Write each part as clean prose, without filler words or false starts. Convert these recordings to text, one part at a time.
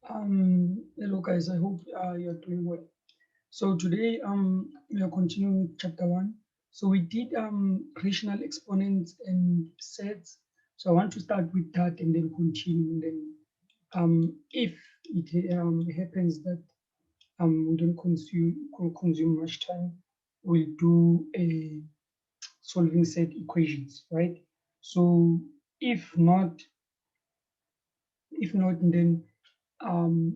Hello guys, I hope you're doing well. So today we are continuing with chapter 1. So we did rational exponents and sets. So I want to start with that and then continue. And then if it happens that we don't consume much time, we'll do a solving set equations, right? So if not, then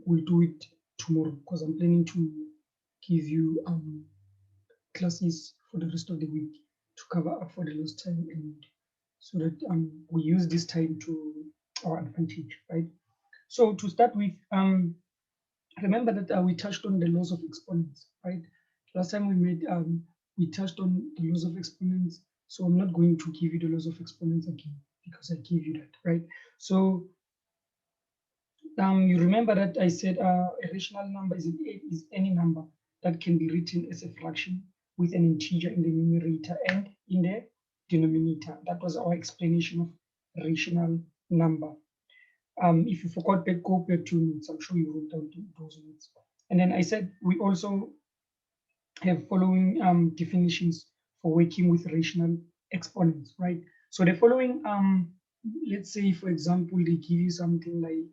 we'll do it tomorrow because I'm planning to give you classes for the rest of the week to cover up for the lost time, and so that we use this time to our advantage, right? So to start with, remember that we touched on the laws of exponents, right? Last time we touched on the laws of exponents, so I'm not going to give you the laws of exponents again because I gave you that, right? So you remember that I said a rational number is any number that can be written as a fraction with an integer in the numerator and in the denominator. That was our explanation of rational number. If you forgot that, go back to notes. I'm sure you wrote down those notes. And then I said we also have following definitions for working with rational exponents, right? So the following, let's say, for example, they give you something like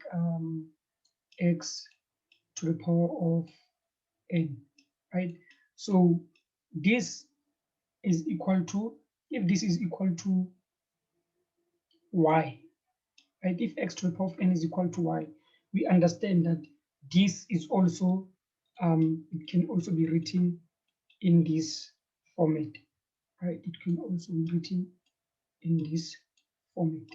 x to the power of n, right? So this is equal to, if this is equal to y, right? If x to the power of n is equal to y, we understand that this is also, it can also be written in this format, right? It can also be written in this format.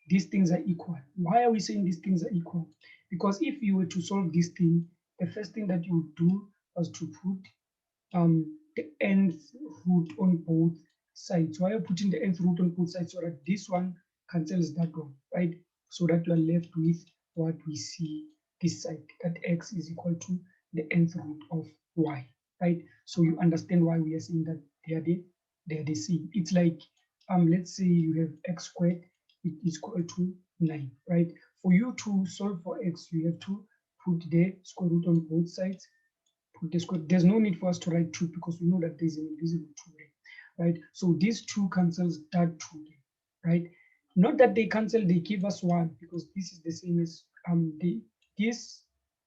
These things are equal. Why are we saying these things are equal? Because if you were to solve this thing, the first thing that you would do was to put the nth root on both sides. Why are you putting the nth root on both sides? So that this one cancels that one, right? So that you are left with what we see this side, that x is equal to the nth root of y, right? So you understand why we are saying that they are the same. It's like let's say you have x squared, it is equal to 9, right? For you to solve for x, you have to put the square root on both sides, put the square. There's no need for us to write 2 because we know that there's an invisible 2 there, right? So this 2 cancels that 2 there, right? Not that they cancel, they give us 1 because this is the same as this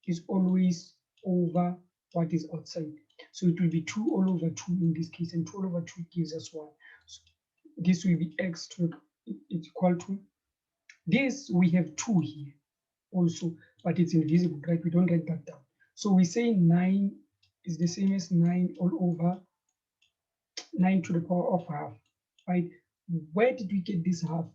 is always over what is outside. So it will be 2 all over 2 in this case, and 2 all over 2 gives us 1. So this will be x to, it's equal to this. We have 2 here also, but it's invisible, right? We don't write that down. So we say 9 is the same as 9 all over 9 to the power of half, right? Where did we get this half?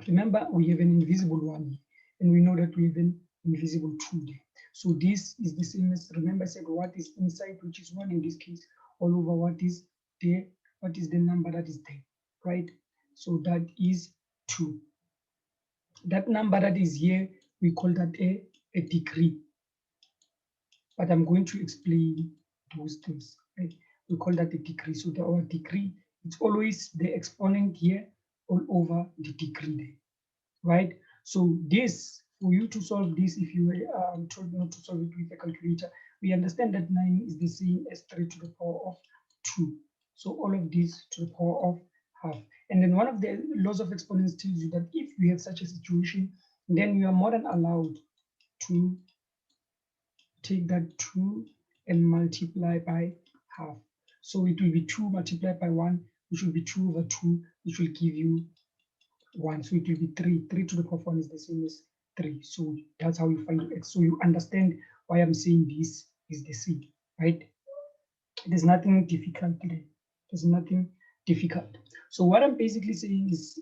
Remember, we have an invisible 1 here, and we know that we have an invisible 2 there. So this is the same as, remember I said what is inside, which is 1 in this case, all over what is there, what is the number that is there, right? So that is 2. That number that is here, we call that a degree. But I'm going to explain those things, right? We call that a degree. So our degree, it's always the exponent here all over the degree there, right? So this, for you to solve this, if you were told not to solve it with a calculator, we understand that 9 is the same as 3 to the power of 2. So all of this to the power of half. And then one of the laws of exponents tells you that if you have such a situation, then you are more than allowed to take that 2 and multiply by half. So it will be 2 multiplied by 1, which will be 2 over 2, which will give you 1. So it will be 3. 3 to the power of 1 is the same as 3. So that's how you find x. So you understand why I'm saying this is the same, right? There's nothing difficult there. There's nothing difficult. So what I'm basically saying is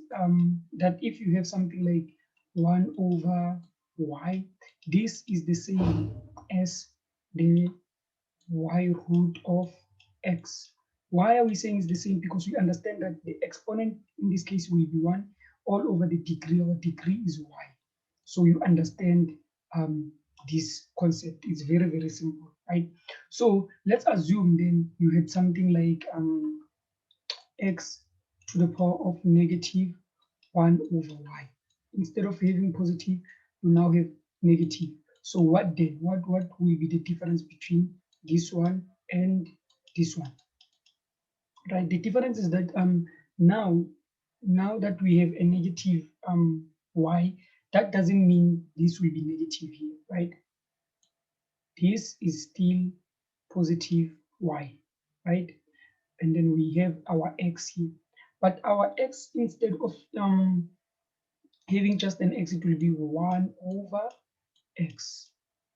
that if you have something like 1 over y, this is the same as the y root of x. Why are we saying it's the same? Because we understand that the exponent in this case will be 1 all over the degree. Our degree is y. So you understand this concept. It's very, very simple, right? So let's assume then you had something like x to the power of negative 1 over y. Instead of having positive, you now have negative. So what then? What will be the difference between this one and this one? Right. The difference is that now that we have a negative y, that doesn't mean this will be negative here, right? This is still positive y, right? And then we have our x here. But our x, instead of having just an x, it will be 1 over x.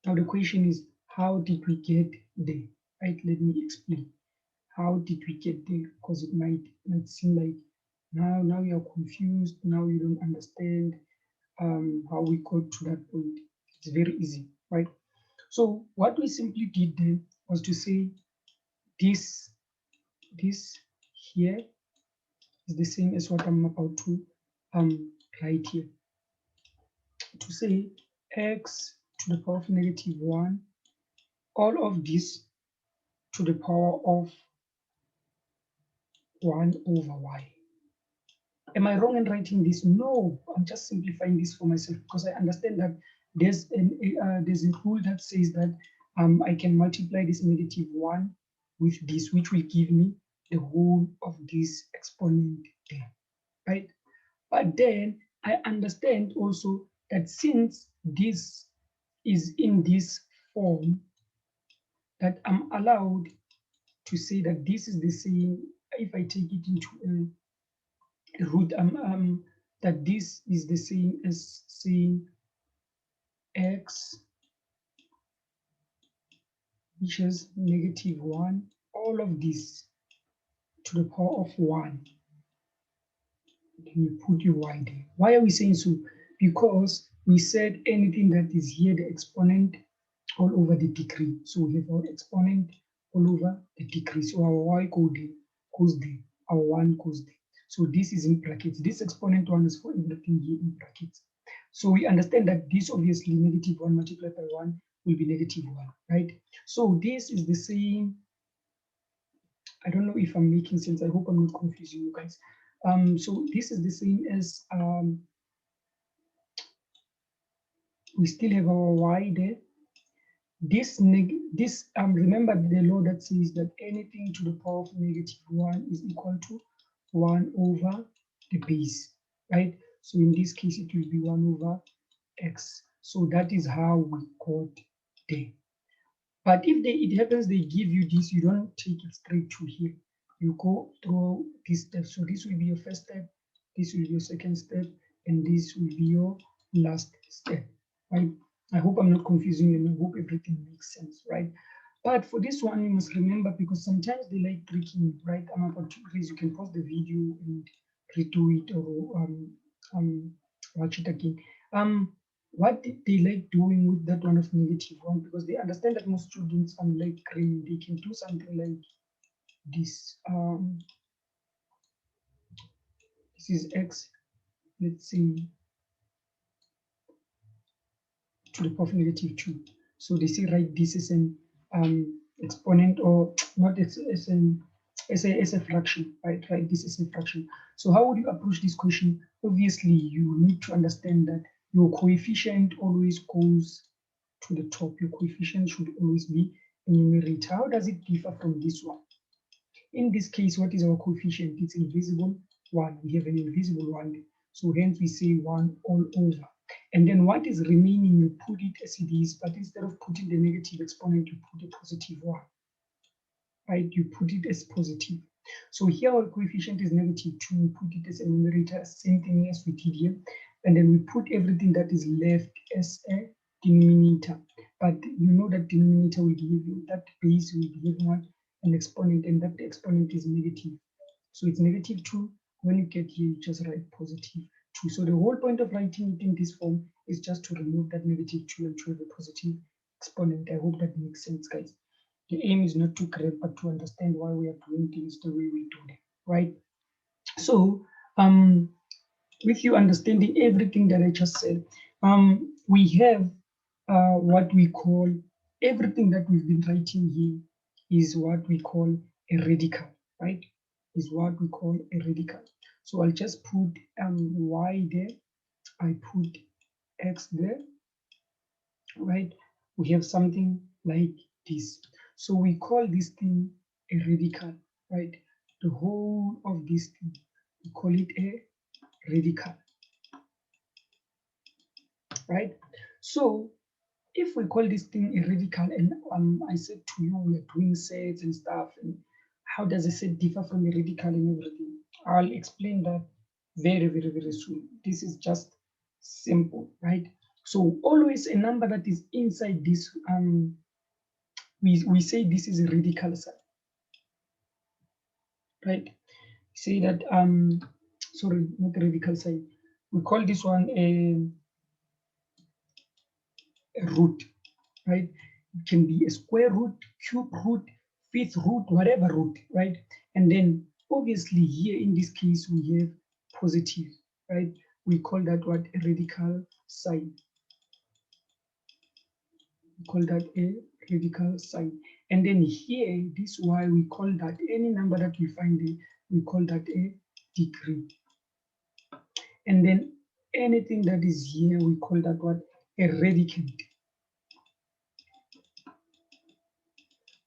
Now the question is, how did we get there? Right? Let me explain. How did we get there? Because it might seem like now you're confused, now you don't understand how we got to that point. It's very easy, right? So what we simply did then was to say this here is the same as what I'm about to write here. To say x to the power of negative 1, all of this to the power of 1 over y. Am I wrong in writing this? No, I'm just simplifying this for myself because I understand that there's a rule that says that I can multiply this negative 1 with this, which will give me the whole of this exponent there, right? But then I understand also that since this is in this form, that I'm allowed to say that this is the same if I take it into a root, that this is the same as saying x, which is negative 1, all of this to the power of 1. Then you put your y there. Why are we saying so? Because we said anything that is here, the exponent all over the degree. So we have our exponent all over the degree. So our y goes there, our 1 goes there. So this is in brackets. This exponent 1 is for everything here in brackets. So we understand that this obviously negative 1 multiplied by 1 will be negative 1, right? So this is the same. I don't know if I'm making sense. I hope I'm not confusing you guys. So this is the same as we still have our y there. This remember the law that says that anything to the power of negative 1 is equal to 1 over the base, right? So in this case, it will be 1 over x. So that is how we got there. But if it happens they give you this, you don't take it straight to here. You go through this step. So this will be your first step, this will be your second step, and this will be your last step, right? I hope I'm not confusing you, and I hope everything makes sense, right? But for this one, you must remember, because sometimes they like tricking you, right? I'm about to raise, you can pause the video and redo it, or watch it again. What they like doing with that one of negative 1, because they understand that most students, unlike green, they can do something like this. This is x, let's see, to the power of negative 2. So they say write this as an exponent, or not as a fraction, right? Write this as a fraction. So how would you approach this question? Obviously, you need to understand that your coefficient always goes to the top. Your coefficient should always be a numerator. How does it differ from this one? In this case, what is our coefficient? It's invisible 1. We have an invisible 1. So hence we say 1 all over. And then what is remaining, you put it as it is, but instead of putting the negative exponent, you put a positive 1. Right? You put it as positive. So here our coefficient is negative 2. We put it as a numerator, same thing as we did here. And then we put everything that is left as a denominator. But you know that denominator will give you, that base will give what? An exponent, and that exponent is negative. So it's negative 2. When you get here, you just write positive 2. So the whole point of writing it in this form is just to remove that negative 2 and to have a positive exponent. I hope that makes sense, guys. The aim is not to grab, but to understand why we are doing things the way we do them, right? So with you understanding everything that I just said, we have what we call, everything that we've been writing here is what we call a radical, right? Is what we call a radical. So I'll just put y there, I put x there, right? we have something like this. So we call this thing a radical, right? The whole of this thing, we call it a radical, right? So if we call this thing a radical, and I said to you we are doing sets and stuff, and how does a set differ from a radical and everything? I'll explain that very soon. This is just simple, right? So always a number that is inside this, we say this is a radical set, right? Say that sorry, not radical sign. We call this one a root, right? It can be a square root, cube root, fifth root, whatever root, right? And then obviously here in this case we have positive, right? We call that what? A radical sign. We call that a radical sign. And then here, this is why we call that any number that we find there, we call that a degree. And then anything that is here, we call that what? A radicand.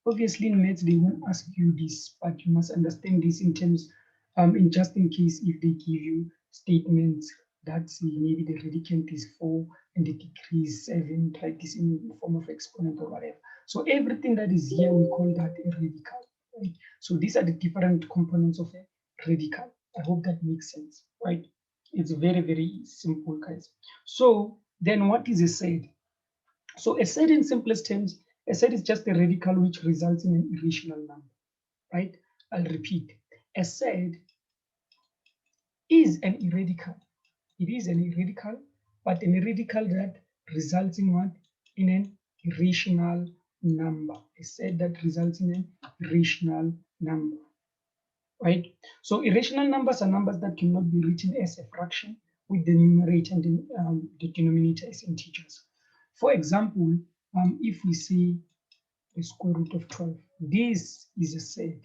Obviously, in maths, they won't ask you this, but you must understand this in terms, in just in case if they give you statements that say maybe the radicand is 4 and the degree is 7, like this in the form of exponent or whatever. So everything that is here, we call that a radical. Right? So these are the different components of a radical. I hope that makes sense, right? It's very simple, guys. So then what is a set? So a set in simplest terms, a set is just a radical which results in an irrational number, right? I'll repeat. A set is an irradical. It is an irradical, but an irradical that results in what? In an irrational number. A set that results in an irrational number, right? So irrational numbers are numbers that cannot be written as a fraction with the numerator and the denominator as integers. For example, if we say the square root of 12. This is a set.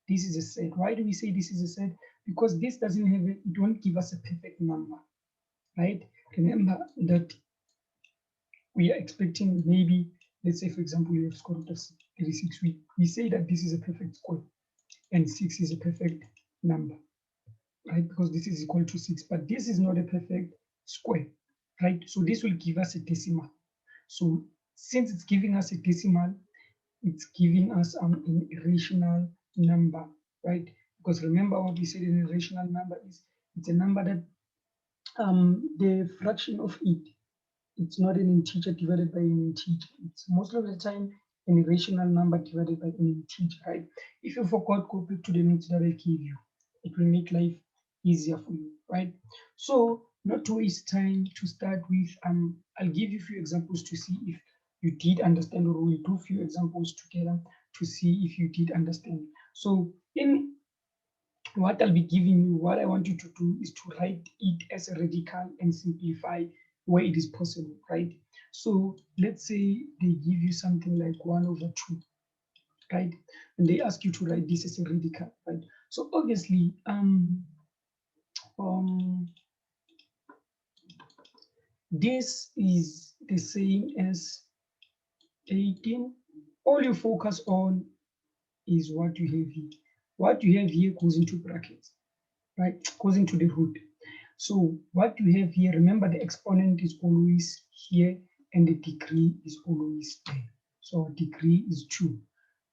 This is a set. Why do we say this is a set? Because this doesn't have it won't give us a perfect number, right? Remember that we are expecting maybe, let's say for example, we have square root of 36. We say that this is a perfect square and 6 is a perfect number, right? Because this is equal to 6, but this is not a perfect square, right? So this will give us a decimal. So since it's giving us a decimal, it's giving us an irrational number, right? Because remember what we said, an irrational number is it's a number that the fraction of it, it's not an integer divided by an integer. It's most of the time an irrational number divided by an integer, right? If you forgot, go back to the notes that I gave you. It will make life easier for you, right? So not to waste time, to start with, I'll give you a few examples to see if you did understand, or we'll do a few examples together to see if you did understand. So in what I'll be giving you, what I want you to do is to write it as a radical and simplify where it is possible, right? So let's say they give you something like 1 over 2, right? And they ask you to write this as a radical, right? So obviously, this is the same as 18. All you focus on is what you have here. What you have here goes into brackets, right? Goes into the root. So what you have here, remember the exponent is always here and the degree is always there. So degree is 2.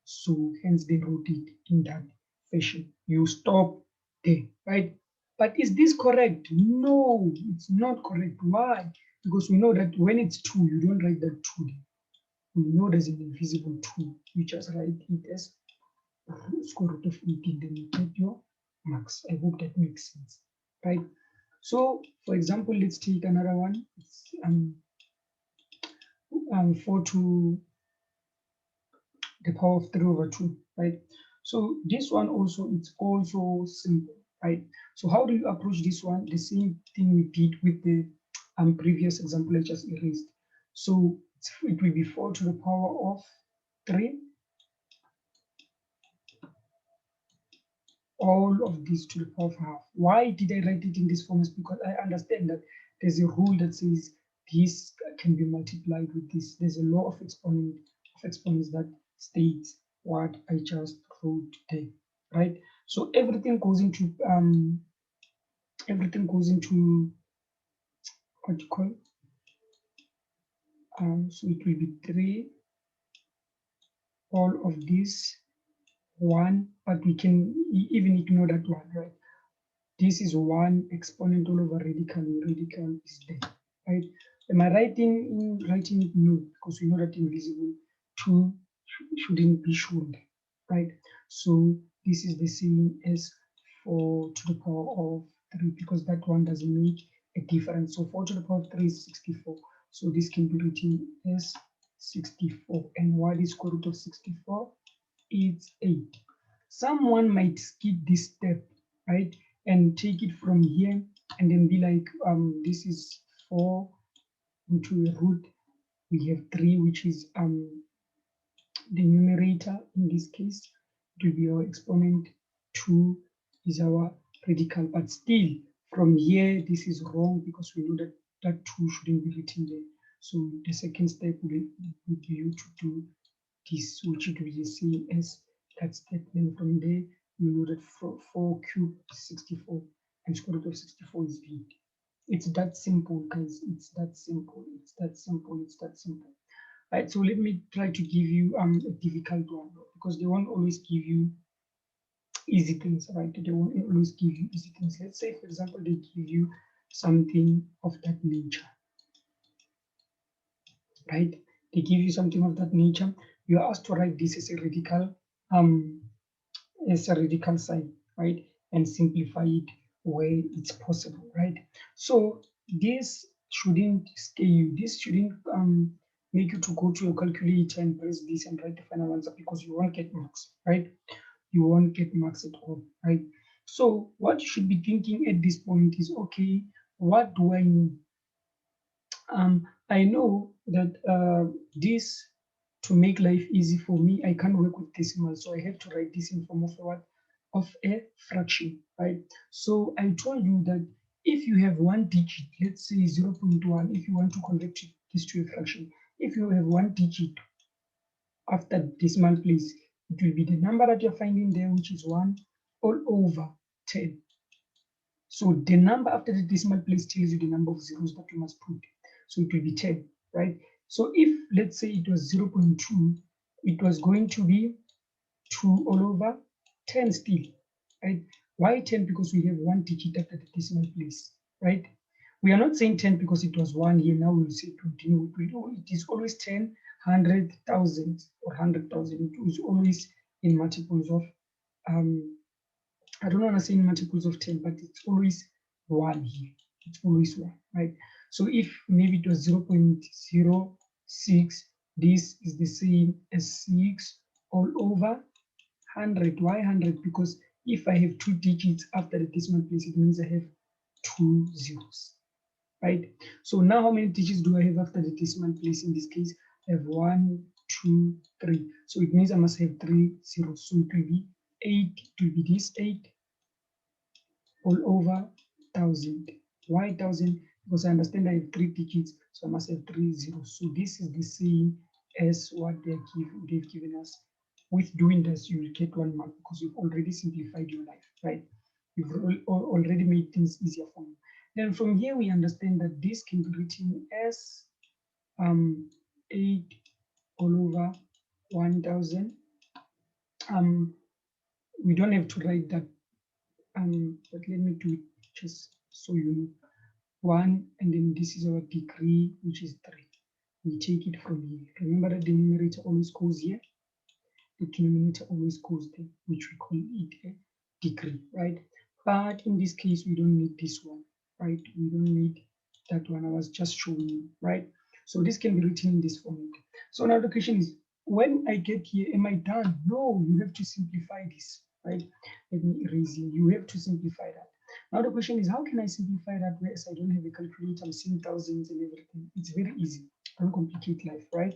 So hence they wrote it in that fashion. You stop there, right? But is this correct? No, it's not correct. Why? Because we know that when it's 2, you don't write that 2 there. We know there's an invisible 2. You just write it as square root of 18, then you get your marks. I hope that makes sense, right? So, for example, let's take another one. It's 4 to the power of 3 over 2, right? So this one also, it's also simple, right? So how do you approach this one? The same thing we did with the previous example I just erased. So it will be 4 to the power of 3, all of this to the power of half. Why did I write it in this form? Is because I understand that there's a rule that says this can be multiplied with this. There's a law of exponents that states what I just wrote there, right? So everything goes into what you call so it will be 3, all of this 1, but we can even ignore that one, right? This is 1 exponent all over radical. Radical is there, right? Am I writing it? No, because we know that invisible 2 shouldn't be shown, right? So this is the same as 4 to the power of 3, because that one doesn't make a difference. So 4 to the power of 3 is 64. So this can be written as 64. And what is square root of 64? It's 8. Someone might skip this step, right, and take it from here and then be like, this is 4 into a root. We have 3, which is the numerator. In this case, it will be our exponent. 2 is our radical, but still from here this is wrong because we know that that 2 shouldn't be written there. So the second step would be you to do this, which it will be the same as that statement. From there you know that 4 cubed is 64 and square root of 64 is 8. It's that simple, guys. It's that simple. It's that simple. It's that simple. Right, so let me try to give you a difficult one, because they won't always give you easy things, right? They won't always give you easy things. Let's say, for example, they give you something of that nature, right? They give you something of that nature. You are asked to write this as a radical sign, right? And simplify it where it's possible, right? So this shouldn't scare you. This shouldn't make you to go to your calculator and press this and write the final answer, because you won't get marks, right? You won't get marks at all, right? So what you should be thinking at this point is, okay, what do I know? I know that this, to make life easy for me, I can't work with decimals, so I have to write this in form of a what? Of a fraction, right? So I told you that if you have one digit, let's say 0.1, if you want to convert this to a fraction, if you have one digit after decimal place, it will be the number that you're finding there, which is 1 all over 10. So the number after the decimal place tells you the number of zeros that you must put. So it will be 10, right? So if, let's say, it was 0.2, it was going to be 2 all over 10 still, right? Why 10? Because we have one digit after the decimal place, right? We are not saying 10 because it was 1 here. Now we'll say 20. No, it is always 10, 100,000 or 100,000. It is always in multiples of I don't want to say in multiples of 10, but it's always 1 here. It's always 1, right? So if maybe it was 0.06, this is the same as 6 all over 100. Why 100? Because if I have 2 digits after the decimal place, it means I have 2 zeros, right? So now how many digits do I have after the decimal place? In this case, I have 1, 2, 3. So it means I must have 3 zeros. So it will be 8. It will be this 8 all over 1,000. Why 1,000? Because I understand I have 3 digits, so I must have 3 zeros. So this is the same as what they've given us. With doing this, you will get 1 mark because you've already simplified your life, right? You've already made things easier for you. Then from here, we understand that this can be written as 8 all over 1,000. We don't have to write that, but let me do it just so you know. 1, and then this is our degree, which is 3. We take it from here. Remember that the numerator always goes here, the denominator always goes there, which we call it a degree, right? But in this case, we don't need this one, right? We don't need that one. I was just showing you, right? So this can be written in this format. So now the question is, when I get here, am I done? No, you have to simplify this, right? Let me erase here. You have to simplify that. Now the question is, how can I simplify that whereas I don't have a calculator, I'm seeing thousands and everything? It's very easy. Don't complicate life, right?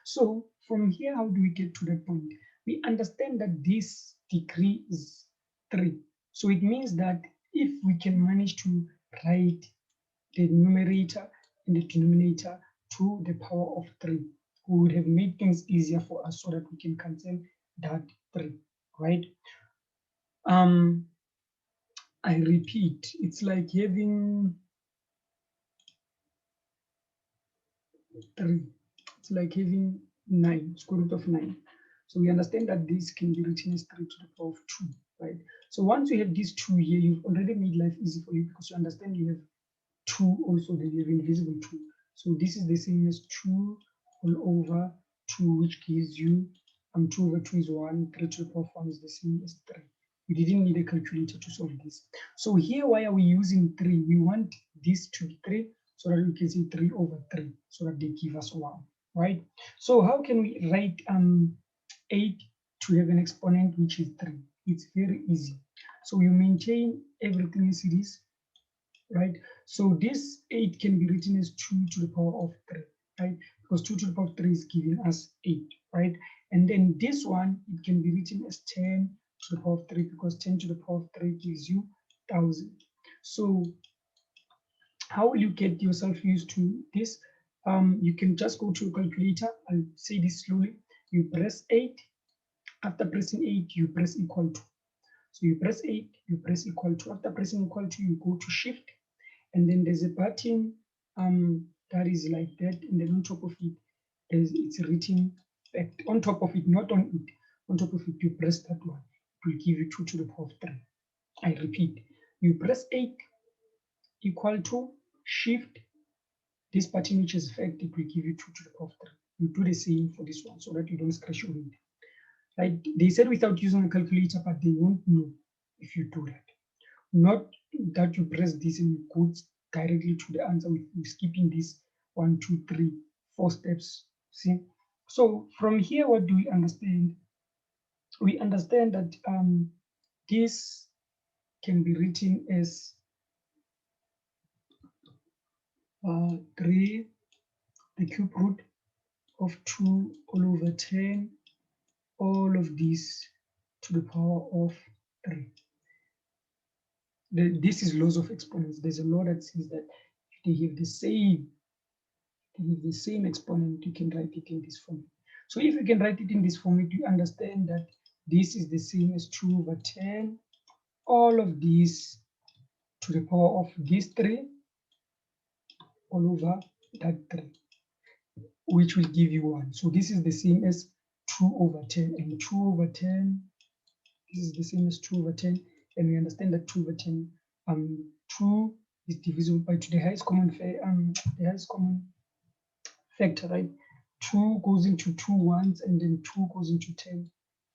So from here, how do we get to that point? We understand that this degree is 3. So it means that if we can manage to write the numerator in the denominator to the power of 3. We would have made things easier for us so that we can cancel that 3, right? I repeat, it's like having 3. It's like having 9, square root of 9. So we understand that this can be written as 3 to the power of 2, right? So once you have these 2 here, you've already made life easy for you because you understand you have 2 also, then you have invisible 2. So this is the same as 2 all over 2, which gives you 2 over 2 is 1, 3 to the power of 1 is the same as 3. We didn't need a calculator to solve this. So here, why are we using 3? We want this to be 3 so that we can say 3 over 3 so that they give us 1, right? So how can we write 8 to have an exponent which is 3? It's very easy. So you maintain everything as it is, right? So this 8 can be written as 2 to the power of 3, right? Because 2 to the power of 3 is giving us 8, right? And then this one, it can be written as 10 to the power of 3 because 10 to the power of 3 gives you 1000. So how will you get yourself used to this? You can just go to a calculator. I'll say this slowly. You press 8. After pressing 8, you press equal to. So you press 8, you press equal to. After pressing equal to, you go to shift. And then there's a button that is like that. And then on top of it, it's written fact. On top of it, not on it. On top of it, you press that one. It will give you 2 to the power of 3. I repeat, you press 8 equal to shift. This button which is fact, it will give you 2 to the power of 3. You do the same for this one so that you don't scratch your head. Right? They said without using a calculator, but they won't know if you do that. Not that you press this and you go directly to the answer with skipping this 1, 2, 3, 4 steps. See? So from here, what do we understand? We understand that this can be written as 3, the cube root of 2 all over 10, all of this to the power of 3. This is laws of exponents. There's a law that says that if they have the same exponent, you can write it in this form. So if you can write it in this form, you understand that this is the same as 2 over 10, all of this to the power of this 3, all over that 3, which will give you 1. So this is the same as 2 over 10, and 2 over 10, this is the same as 2 over 10, and we understand that 2 over 10, 2 is divisible by 2, the highest common factor, right? 2 goes into 2 once, and then 2 goes into 10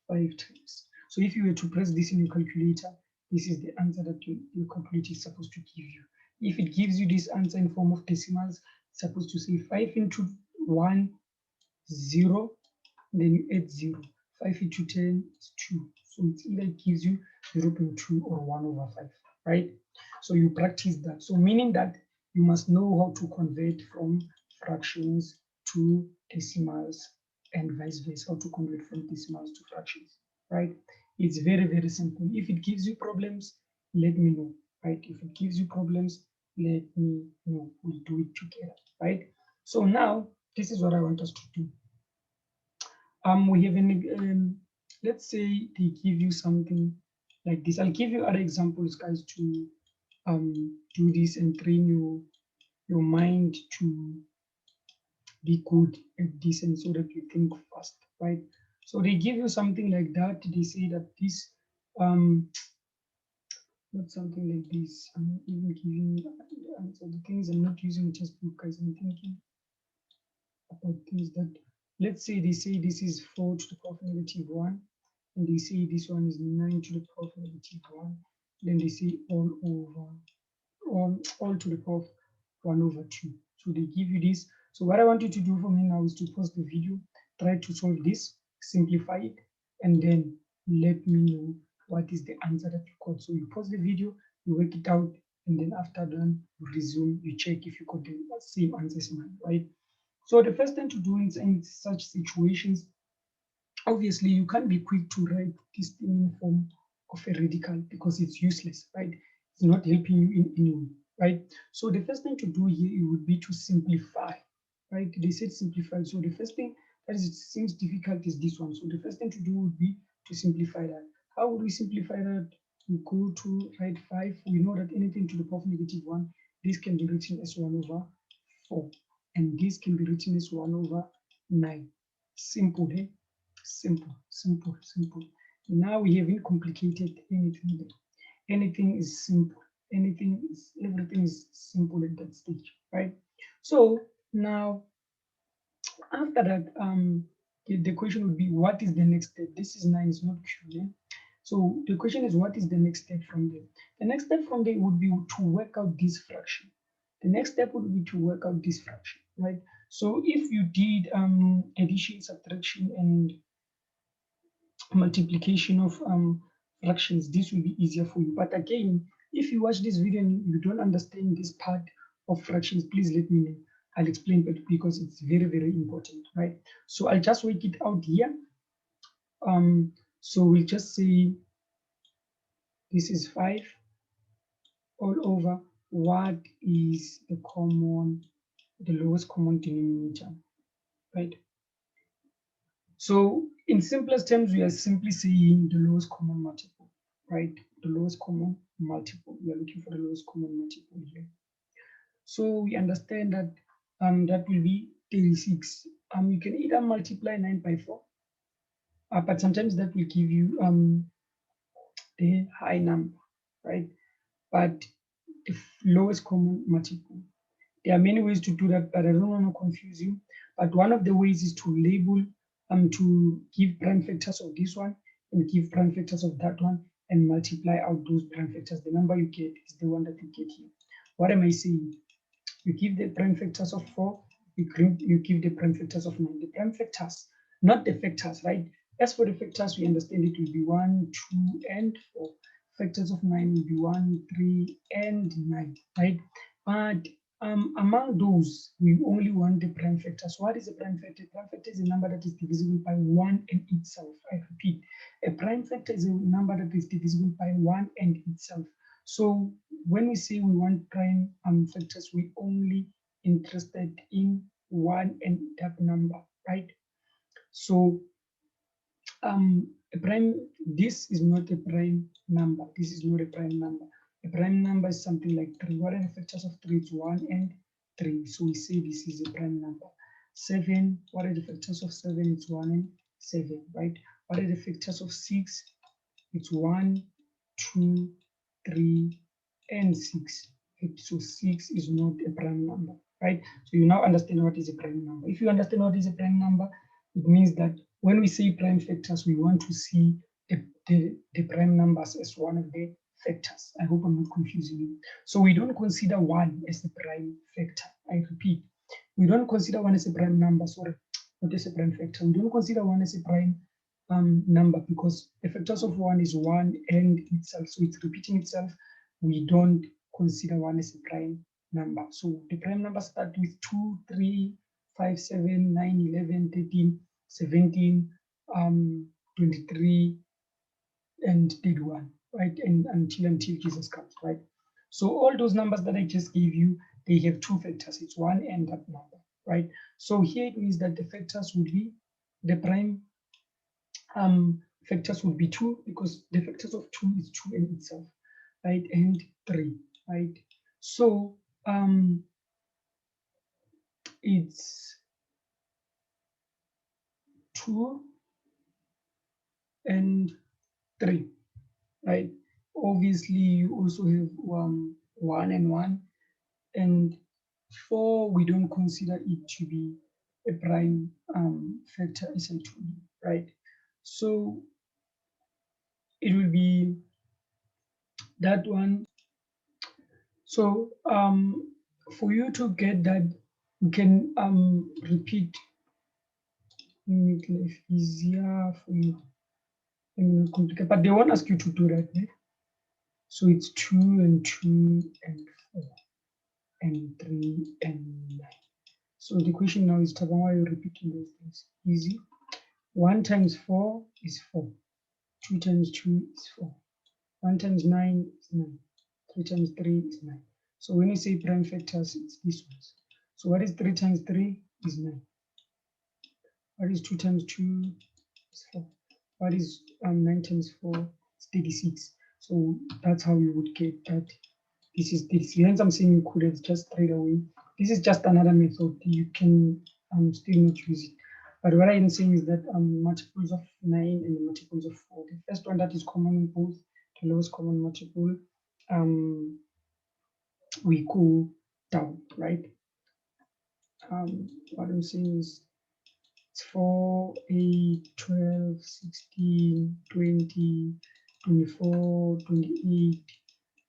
5 times. So if you were to press this in your calculator, this is the answer that your calculator is supposed to give you. If it gives you this answer in form of decimals, it's supposed to say 5 into 1, 0, then you add 0. 5 into 10 is 2. So it either gives you 0.2 or 1 over 5, right? So you practice that. So meaning that you must know how to convert from fractions to decimals and vice versa, how to convert from decimals to fractions, right? It's very, very simple. If it gives you problems, let me know, right? If it gives you problems, let me know. We'll do it together, right? So now, this is what I want us to do. We have let's say they give you something like this. I'll give you other examples, guys, to do this and train your mind to be good at this, and so that you think fast, right? So they give you something like that. They say that this not something like this. I'm even giving the answer. The things I'm not using just book, guys. I'm thinking about things that, let's say they say this is 4 to the power of negative 1, and they say this one is 9 to the power of negative 1, then they say all over, all to the power of 1 over 2. So they give you this. So what I want you to do for me now is to pause the video, try to solve this, simplify it, and then let me know what is the answer that you got. So you pause the video, you work it out, and then after done, you resume, you check if you got the same answers in mind, right? So the first thing to do in such situations, obviously you can't be quick to write this thing in form of a radical because it's useless, right? It's not helping you in any way. right? So the first thing to do here, it would be to simplify, right? They said simplify. So the first thing that is, it seems difficult, is this one. So the first thing to do would be to simplify that. How would we simplify that? We go to write 5. We know that anything to the power of -1, this can be written as 1/4. And this can be written as 1/9. Simple, eh? Simple, simple, simple. Now we haven't complicated anything. Anything is simple. Everything is simple at that stage, right? So now after that, the question would be, what is the next step? This is 9, is not Q. Yeah? So the question is, what is the next step from there? The next step from there would be to work out this fraction. The next step would be to work out this fraction, right? So if you did addition, subtraction, and multiplication of fractions, this will be easier for you. But again, if you watch this video and you don't understand this part of fractions, please let me know. I'll explain it because it's very, very important, right? So I'll just work it out here. So we'll just say this is 5 all over what is the lowest common denominator, right? So in simplest terms, we are simply saying the lowest common multiple, right? The lowest common multiple. We are looking for the lowest common multiple here. So we understand that that will be 36. You can either multiply 9 by 4, but sometimes that will give you the high number, right? But the lowest common multiple. There are many ways to do that, but I don't want to confuse you. But one of the ways is to label, to give prime factors of this one and give prime factors of that one and multiply out those prime factors. The number you get is the one that you get here. What am I saying? You give the prime factors of 4, you give the prime factors of 9. The prime factors, not the factors, right? As for the factors, we understand it will be 1, 2, and 4. Factors of 9 will be 1, 3, and 9, right? But among those, we only want the prime factors. What is a prime factor? A prime factor is a number that is divisible by 1 and itself. I repeat, a prime factor is a number that is divisible by 1 and itself. So when we say we want prime factors, we only interested in 1 and that number, right? So a prime, this is not a prime number. This is not a prime number. A prime number is something like 3. What are the factors of 3? It's 1 and 3. So we say this is a prime number. 7, what are the factors of 7? It's 1 and 7, right? What are the factors of 6? It's 1, 2, 3, and 6. So 6 is not a prime number, right? So you now understand what is a prime number. If you understand what is a prime number, it means that when we say prime factors, we want to see the prime numbers as one of the factors. I hope I'm not confusing you. So we don't consider 1 as a prime factor. I repeat, we don't consider 1 as a prime number, sorry, not as a prime factor. We don't consider 1 as a prime number because the factors of 1 is 1 and itself, so it's repeating itself. We don't consider 1 as a prime number. So the prime numbers start with 2, 3, 5, 7, 9, 11, 13, 17, 23, and 31, right? And until Jesus comes, right? So all those numbers that I just gave you, they have 2 factors. It's 1 and that number, right? So here it means that the factors would be the prime factors would be 2 because the factors of 2 is 2 in itself, right? And 3, right? So it's 2 and 3, right? Obviously, you also have 1 and 1, and 4 we don't consider it to be a prime factor as I told you, right? So it will be that one. So for you to get that, you can repeat, make life easier for you. Complicated, but they won't ask you to do that. Eh? So it's 2 and 2 and 4 and 3 and 9. So the question now is, Tabang, why are you repeating those things? Easy. 1 times 4 is 4. 2 times 2 is 4. 1 times 9 is 9. 3 times 3 is 9. So when you say prime factors, it's these ones. So what is 3 times 3 is 9. What is 2 times 2 is 4. What is 9 times 4 is 36. So that's how you would get that this is 36. Hence I'm saying you could have just straight away. This is just another method. You can still not use it. But what I am saying is that multiples of 9 and the multiples of 4. The first one that is common in both, the lowest common multiple, we go down, right? What I'm saying is it's 4, 8, 12, 16, 20, 24, 28,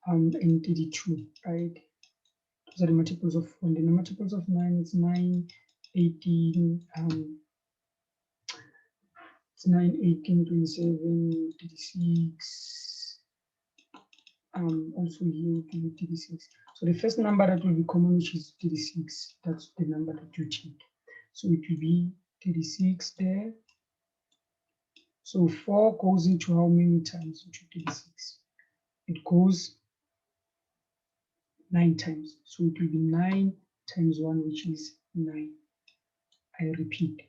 and 32, right? Those are the multiples of 4. And then the multiples of 9 is 9, 18, it's 9, 18, 27, 36, also here 36. So the first number that will be common, which is 36, that's the number that you take. So it will be 36 there. So 4 goes into how many times into 36? It goes 9 times. So it will be 9 times 1, which is 9. I repeat,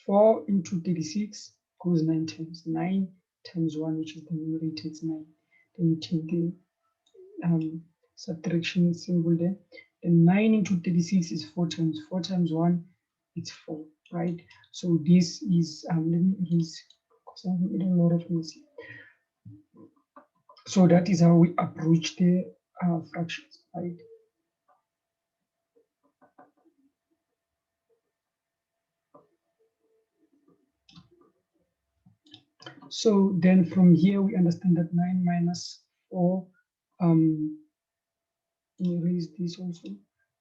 4 into 36 goes 9 times. 9 times 1, which is the numerator, is 9. Then you take the subtraction symbol there. Then 9 into 36 is 4 times. 4 times 1, it's 4, right? So this is, let me erase, because I've made a lot of mistakes. So that is how we approach the fractions, right? So then from here, we understand that 9 minus 4, let me erase this also,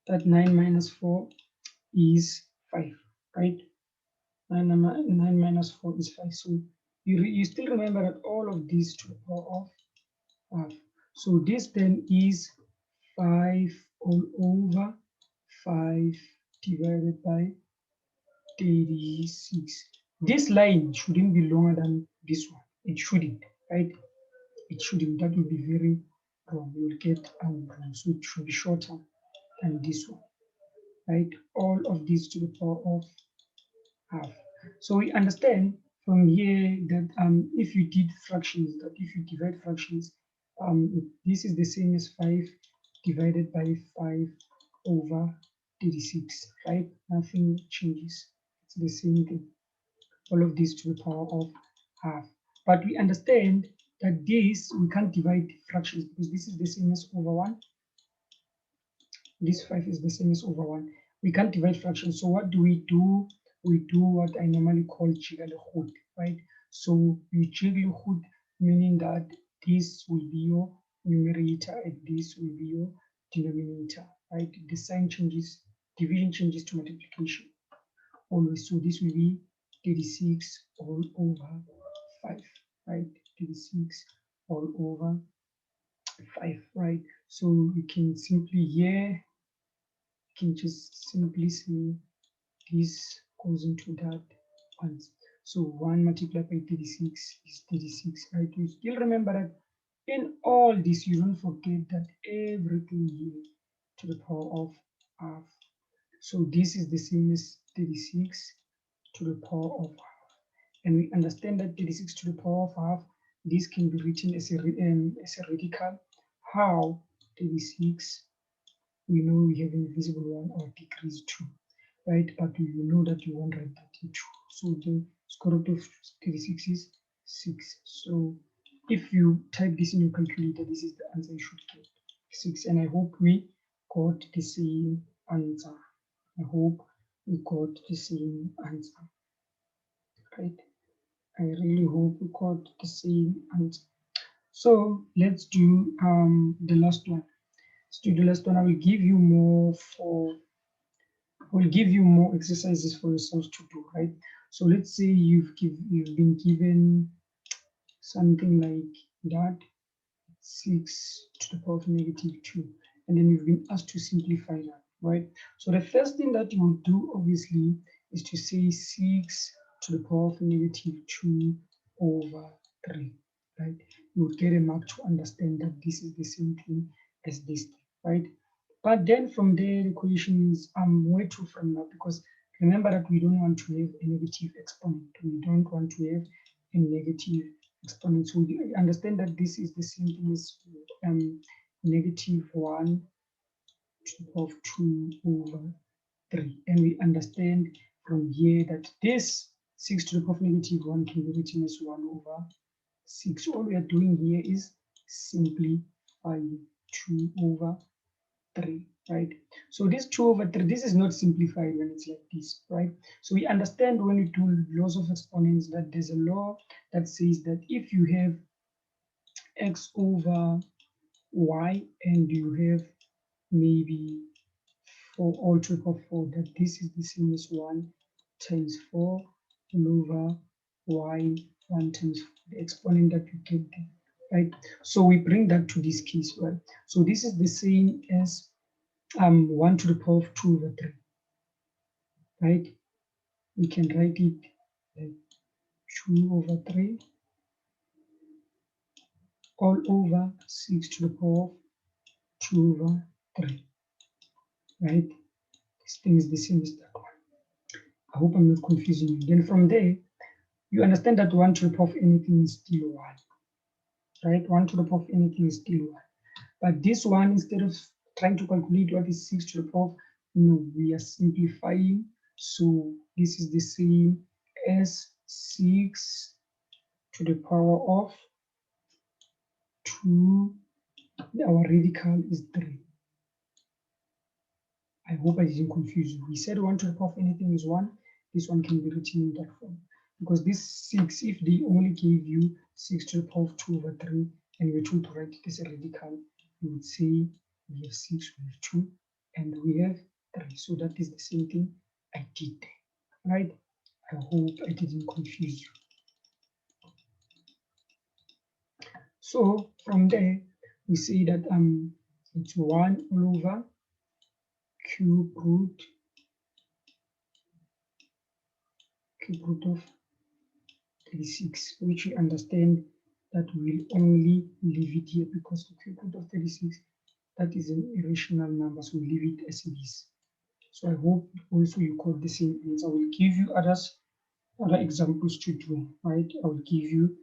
that 9 minus 4 is 5, right? 9 minus 4 is 5. So you still remember that all of these to the power of half. So this then is 5 all over 5 divided by 36. This line shouldn't be longer than this one. It shouldn't, right? It shouldn't. That would be very wrong. You will get wrong. So it should be shorter than this one, right? All of these to the power of half. So we understand from here that if you did fractions, that if you divide fractions, this is the same as 5 divided by 5 over 36, right? Nothing changes. It's the same thing. All of this to the power of half. But we understand that this, we can't divide fractions because this is the same as over 1. This 5 is the same as over 1. We can't divide fractions. So what do? We do what I normally call jiggle, right? So you jiggle, meaning that this will be your numerator and this will be your denominator, right? The sign changes, division changes to multiplication always. So this will be 36 all over 5, right? 36 all over 5, right? So you can simply here, you can just simply say this goes into that once. So 1 multiplied by 36 is 36, right? You still remember that in all this, you don't forget that everything here to the power of half. So this is the same as 36 to the power of half. And we understand that 36 to the power of half, this can be written as a radical. How 36, we know we have invisible 1 or decrease 2, right? But you know that you won't write 32. So the square root of 36 is 6. So if you type this in your calculator, this is the answer you should get, 6. And I hope we got the same answer. I hope we got the same answer, right? I really hope we got the same answer. So let's do the last one. Let's do the last one. I will give you more exercises for yourselves to do, right? So let's say you've been given something like that, 6 to the power of -2, and then you've been asked to simplify that, right? So the first thing that you will do, obviously, is to say 6 to the power of -2 over 3, right? You would get a mark to understand that this is the same thing as this, right? But then from there, the question is where to from now, because remember that we don't want to have a negative exponent. We don't want to have a negative exponent. So we understand that this is the same thing as negative 1 to the power of 2 over 3. And we understand from here that this 6 to the power of negative 1 can be written as 1 over 6. All we are doing here is simplifying 2 over 3, right? So this 2 over 3, this is not simplified when it's like this, right? So we understand when we do laws of exponents that there's a law that says that if you have x over y and you have maybe 4 all to the power of 4, that this is the same as 1 times 4 all over y 1 times 4, the exponent that you get there, right? So we bring that to this case, right? So this is the same as 1 to the power of 2 over 3, right? We can write it like 2 over 3 all over 6 to the power of 2 over 3, right? This thing is the same as that one. I hope I'm not confusing you. Then from there, you understand that 1 to the power of anything is still 1, right? 1 to the power of anything is still 1. But this one, instead of trying to calculate what is 6 to the power of, no, we are simplifying. So this is the same as 6 to the power of 2, our radical is 3. I hope I didn't confuse you. We said 1 to the power of anything is 1. This one can be written in that form. Because this 6, if they only gave you 6 to the power of 2 over 3, and you were told to write it as a radical, you would say we have 6, we have 2, and we have 3. So that is the same thing I did there, right? I hope I didn't confuse you. So from there, we say that it's 1 all over cube root of 36, which we understand that we'll only leave it here because the cube root of 36, that is an irrational number, so we leave it as it is. So I hope also you got the same answer. I will give you other examples to do, right? I will give you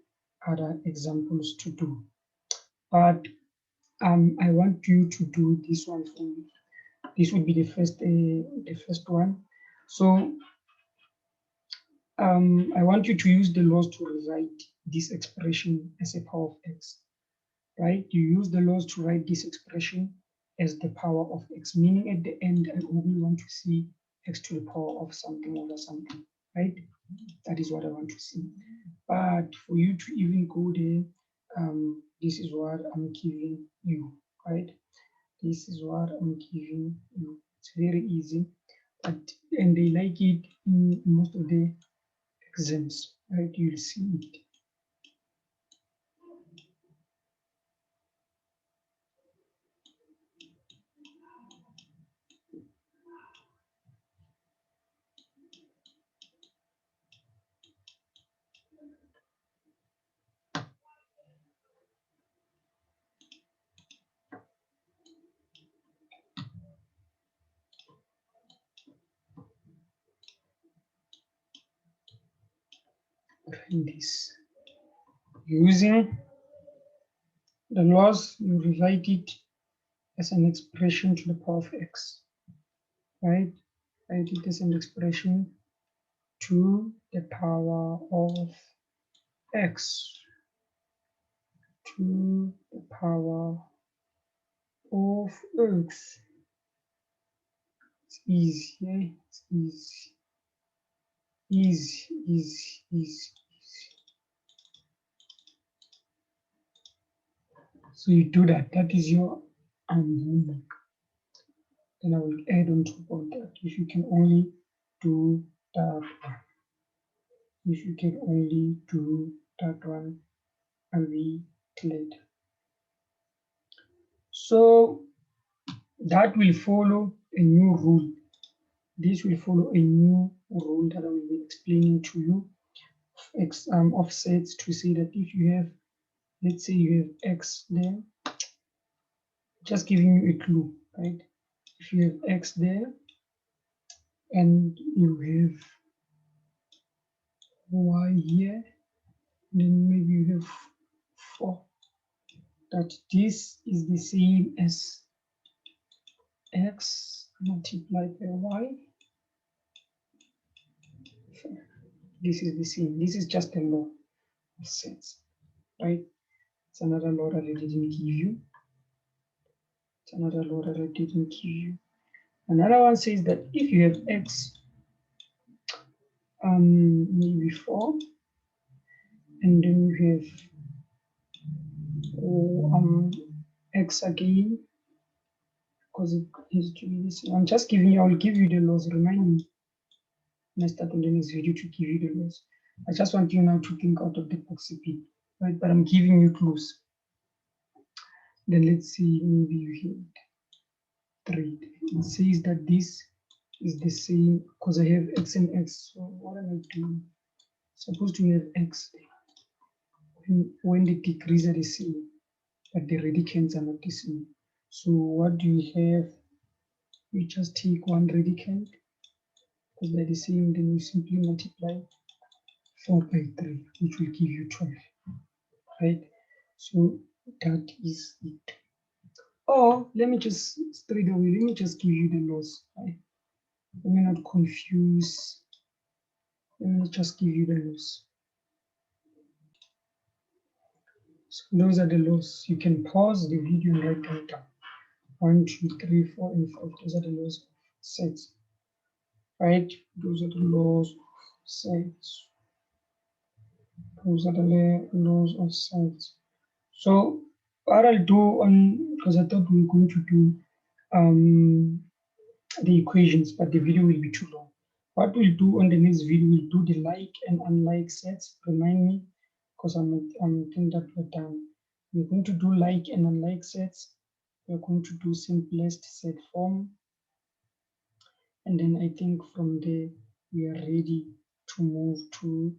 other examples to do. But I want you to do this one for me. This would be the first one. So I want you to use the laws to rewrite this expression as a power of x, right? You use the laws to write this expression as the power of x, meaning at the end, I only want to see x to the power of something over something, right? That is what I want to see. But for you to even go there, this is what I'm giving you, right? This is what I'm giving you. It's very easy, and they like it in most of the exams, right? You'll see it. This using the laws, you rewrite it as an expression to the power of x, right? Write it as an expression to the power of x, to the power of x. It's easy, yeah? It's easy, easy, easy, easy. So you do that. That is your homework. Then I will add on top of that. If you can only do that one. If you can only do that one, I'll be glad. So that will follow a new rule. This will follow a new rule that I will be explaining to you. Offsets to say that if you have, let's say you have x there, just giving you a clue, right? if you have x there and you have y here, then maybe you have 4, that this is the same as x multiplied by y. This is the same. This is just a law of sets, right? It's another law that I didn't give you. It's another law that I didn't give you. Another one says that if you have x, maybe 4, and then you have x again, because it needs to be the same. I'm just giving you, I'll give you the laws. Remind me when I start on the next video to give you the laws. I just want you now to think out of the box a bit, right? But I'm giving you clues. Then let's see, maybe you have 3. It says that this is the same because I have x and x. So what am I doing? Suppose to have x when the degrees are the same, but the radicands are not the same. So what do you have? We just take one radicand because they're the same, then you simply multiply 4 by 3, which will give you 12, right? So that is it. Or let me just straight away, let me just give you the laws, right? Let me not confuse. Let me just give you the laws. So those are the laws. You can pause the video and write them down. 1, 2, 3, 4, and 5. Those are the laws of sets, right? Those are the laws of sets. Those are the laws of sets. So what I'll do on, because I thought we were going to do the equations, but the video will be too long. What we'll do on the next video, we'll do the like and unlike sets. Remind me, because I'm thinking that we're done. We're going to do like and unlike sets. We're going to do simplest set form. And then I think from there, we are ready to move to,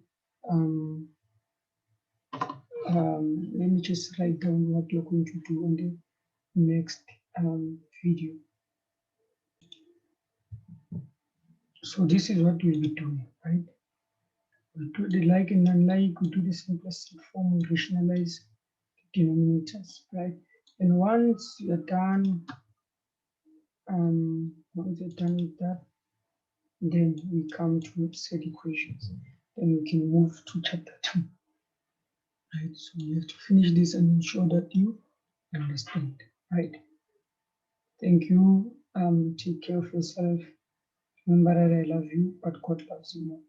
let me just write down what you're going to do on the next video. So this is what we'll be doing, right? We do the like and unlike, we do the simplest form, we rationalize the denominators, right? And once you're done, once you're done with that, then we come to set equations. Then we can move to chapter 2. Right, so you have to finish this and ensure that you understand, right? Thank you. Take care of yourself. Remember that I love you, but God loves you more.